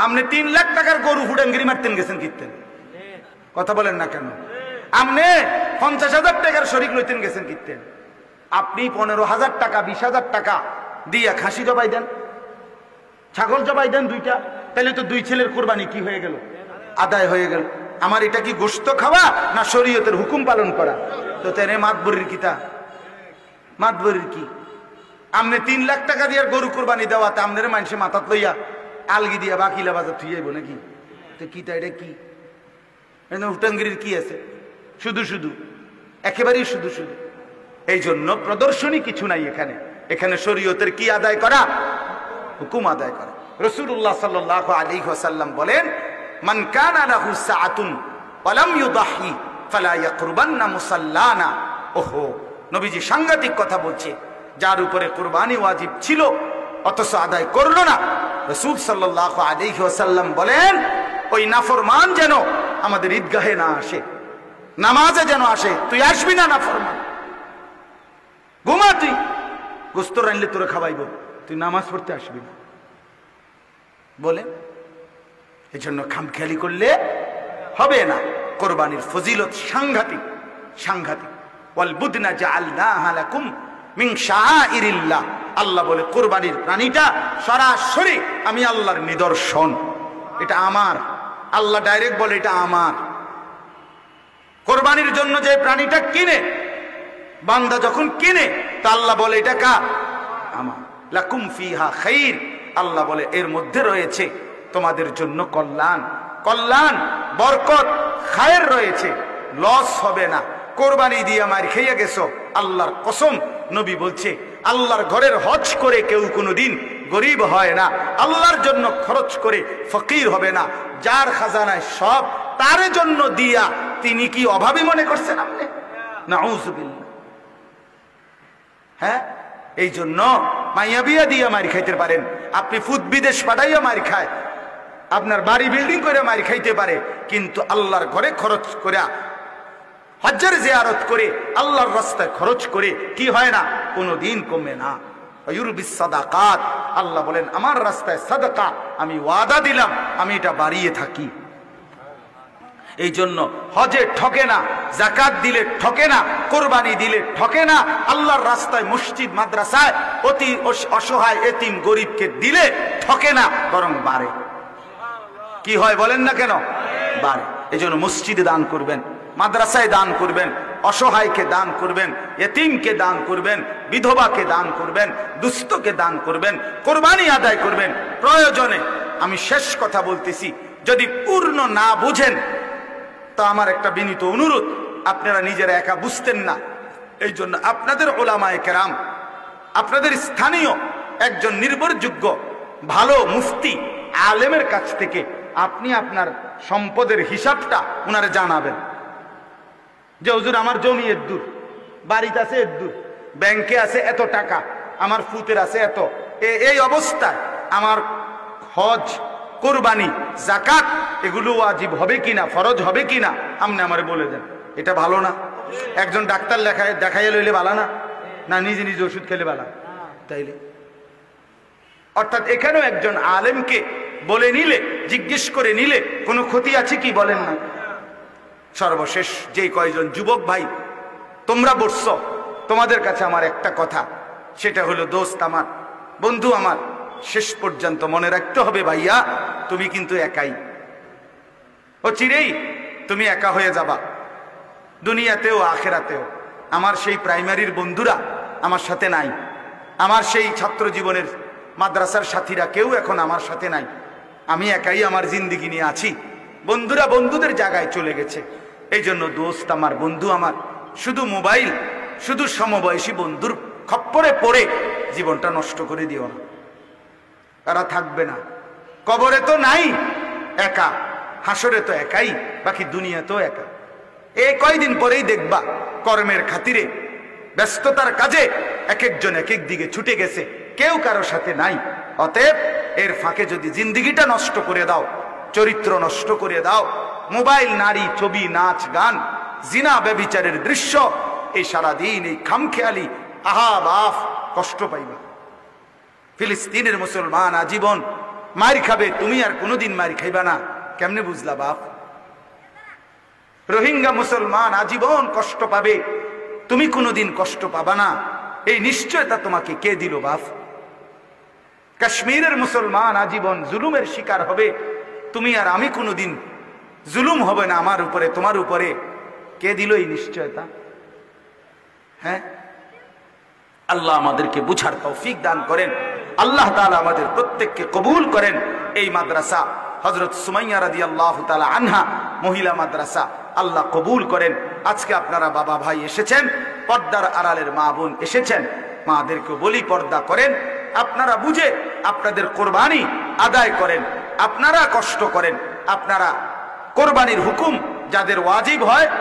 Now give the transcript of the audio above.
আপনি 3 লাখ টাকার গরু হুডাঙ্গিরি মারতেন গেছেন কিনতেন, কথা বলেন না কেন? আপনি 50,000 টাকার শরীক লইতেন গেছেন কিনতেন। আপনি 15,000 টাকা 20,000 টাকা দিয়া খাসি জবাই দেন, ছাগল জবাই দেন 2টা, তাহলে তো 2 ছেলের কোরবানি কি হয়ে গেল? আদায় হয়ে গেল। আমার এটা কি গোশত খাওয়া না শরীয়তের হুকুম পালন করা? তো তেনে মাতবরির কিতা, মাতবরির কি? আপনি 3 লাখ টাকা দিয়ে গরু কোরবানি দেওয়াতে আপনার মানুষে মাথাত লইয়া আলগি দিয়া বাকিলা বাজার থুই যাইব নাকি? তো কিতা এটা কি? উটাঙ্গিরির কি আছে? শুধু শুধু, একেবারেই শুধু শুধু। এই জন্য প্রদর্শনী কিছু নাই এখানে। এখানে শরীয়তের কি আদায় করা? হুকুম আদায় করা। রাসূলুল্লাহ সাল্লাল্লাহু আলাইহি ওয়াসাল্লাম বলেন, মান কানা লাহু সাআতুন ওয়া লাম ইউদাহি ফালা ইয়াকরুবান্না মুসাল্লানা। ওহো, নবীজি সাংঘাতিক কথা বলছে। যার উপরে কুরবানি ওয়াজিব ছিল অথচ আদায় করলো না, রাসূল সাল্লাল্লাহু আলাইহি ওয়াসাল্লাম বলেন ওই নাফরমান যেন আমাদের ঈদগাহে না আসে, নামাজে যেন আসে। তুই আসবি না নাফরমান, ঘুমা, তুই গোস্ত রানলে তোরে খাওয়াইব, তুই নামাজ পড়তে আসবি না বলে। এই জন্য খামখেয়ালি করলে হবে না। কোরবানির ফজিলত সাংঘাতিক, সাংঘাতিক। ওয়াল বুদনা জাআলনাহা লাকুম মিন শাআইরিল্লাহ। আল্লাহ বলে কোরবানির প্রাণীটা সরাসরি আমি আল্লাহর নিদর্শন, এটা আমার। আল্লাহ ডাইরেক্ট বলে এটা আমার। কোরবানির জন্য যে প্রাণীটা কিনে বান্দা যখন কিনে, তা আল্লাহ বলে এটা কার? আমার। লাকুম ফিহা খাইর, আল্লাহ বলে এর মধ্যে রয়েছে তোমাদের জন্য কল্যাণ, কল্যাণ, বরকত, খায়ের রয়েছে, লস হবে না। কোরবানি দিয়ে মার খেয়ে গেছো, আল্লাহর কসম নবী বলছে আল্লাহর ঘরের হজ করে কেউ কোনোদিন গরিব হয় না, আল্লাহর জন্য খরচ করে ফকির হবে না। যার খাজানায় সব তার জন্য দিয়া তিনি কি অভাবী মনে করছেন আপনি? নাউযুবিল্লাহ। হ্যাঁ, এই জন্য মাইয়া বিয়া দিয়ে মার খাইতে পারেন আপনি, ফুদ বিদেশ পাঠাইয়া মার খায়, আপনার বাড়ি বিল্ডিং করে মার খাইতে পারে, কিন্তু আল্লাহর ঘরে খরচ করে, হজ্জের জিয়ারত করে, আল্লাহর রাস্তায় খরচ করে কি হয় না? কোনোদিন কমে না। ইউরবিস সাদাকাত, আল্লাহ বলেন আমার রাস্তায় সাদাকা আমি ওয়াদা দিলাম, আমি এটা বাড়িয়ে থাকি। এই জন্য হজে ঠকে না, যাকাত দিলে ঠকে না, কোরবানি দিলে ঠকে না, আল্লাহর রাস্তায় মসজিদ মাদ্রাসায় অতি অসহায় এতিম গরিবকে দিলে ঠকে না, বরং বাড়ে। কি হয় বলেন না কেন? বাড়ে। এই জন্য মসজিদে দান করবেন, মাদ্রাসায় দান করবেন, অসহায়কে দান করবেন, এতিমকে দান করবেন, বিধবাকে দান করবেন, দুস্থকে দান করবেন, কোরবানি আদায় করবেন। প্রয়োজনে আমি শেষ কথা বলতেছি, যদি পূর্ণ না বুঝেন তা আমার একটা বিনীত অনুরোধ, আপনারা নিজেরা একা বুঝতেন না, এই জন্য আপনাদের উলামায়ে কেরাম, আপনাদের স্থানীয় একজন নির্ভরযোগ্য ভালো মুফতি আলেমের কাছ থেকে আপনি আপনার সম্পদের হিসাবটা ওনারে জানাবেন যে হুজুর আমার জমি এত দূর, বাড়িতে আছে এত দূর, ব্যাংকে আছে এত টাকা, আমার ফুতের আছে এত, এই অবস্থায় আমার হজ, কোরবানি, যাকাত এগুলো ওয়াজিব হবে কিনা, ফরজ হবে কিনা আপনি আমারে বলে দেন। এটা ভালো না? একজন ডাক্তার দেখাইয়া লইলে ভালো না? না নিজে নিজে ওষুধ খেলে ভালো? তাইলে অর্থাৎ এখানেও একজন আলেমকে বলে নিলে, জিজ্ঞেস করে নিলে কোনো ক্ষতি আছে কি? বলেন না। সর্বশেষ যে কয়জন যুবক ভাই তোমরা বসছ, তোমাদের কাছে আমার একটা কথা, সেটা হলো দোস্ত আমার, বন্ধু আমার, শেষ পর্যন্ত মনে রাখতে হবে ভাইয়া, তুমি কিন্তু একাই, ও চিরেই তুমি একা হয়ে যাবা, দুনিয়াতেও আখেরাতেও। আমার সেই প্রাইমারির বন্ধুরা আমার সাথে নাই, আমার সেই ছাত্র জীবনের মাদ্রাসার সাথীরা কেউ এখন আমার সাথে নাই, আমি একাই আমার জিন্দিগি নিয়ে আছি। বন্ধুরা বন্ধুদের জায়গায় চলে গেছে। এই জন্য দোস্ত আমার, বন্ধু আমার, শুধু মোবাইল, শুধু সমবয়সী বন্ধুর খপ্পরে পড়ে জীবনটা নষ্ট করে দিও না। তারা থাকবে না, কবরে তো নাই একা, হাসরে তো একাই, বাকি দুনিয়া তো একা। এই কয়দিন পরেই দেখবা কর্মের খাতিরে, ব্যস্ততার কাজে এক একজন এক এক দিকে ছুটে গেছে, কেউ কারো সাথে নাই। অতএব এর ফাঁকে যদি জিন্দিগিটা নষ্ট করে দাও, চরিত্র নষ্ট করে দাও, মোবাইল, নারী, ছবি, নাচ, গান, জিনা, ব্যভিচারের দৃশ্য, এই সারাদিন এই খামখেয়ালি আহা বাফ কষ্ট পাইবা। ফিলিস্তিনের মুসলমান আজীবন মার খাবে, তুমি আর কোনোদিন মার খাইবা না, কেমনে বুঝলা বাপ? রোহিঙ্গা মুসলমান আজীবন কষ্ট পাবে, তুমি কোনোদিন কষ্ট পাবা না, এই নিশ্চয়তা তোমাকে কে দিল বাপ? কাশ্মীরের মুসলমান আজীবন জুলুমের শিকার হবে, তুমি আর আমি কোনোদিন জুলুম হবে না আমার উপরে, তোমার উপরে, কে দিল এই নিশ্চয়তা? হ্যাঁ, আল্লাহ আমাদেরকে বুঝার তৌফিক দান করেন। আল্লাহ তাআলা আমাদের প্রত্যেককে কবুল করেন। এই মাদ্রাসা হযরত সুমাইয়া রাদিয়াল্লাহু তাআলা আনহা মহিলা মাদ্রাসা আল্লাহ কবুল করেন। আজকে আপনারা বাবা ভাই এসেছেন, পর্দার আড়ালের মা বোন এসেছেন, মাদেরকে বলি পর্দা করেন, আপনারা বুঝে আপনাদের কোরবানি আদায় করেন, আপনারা কষ্ট করেন, আপনারা কোরবানির হুকুম যাদের ওয়াজিব হয়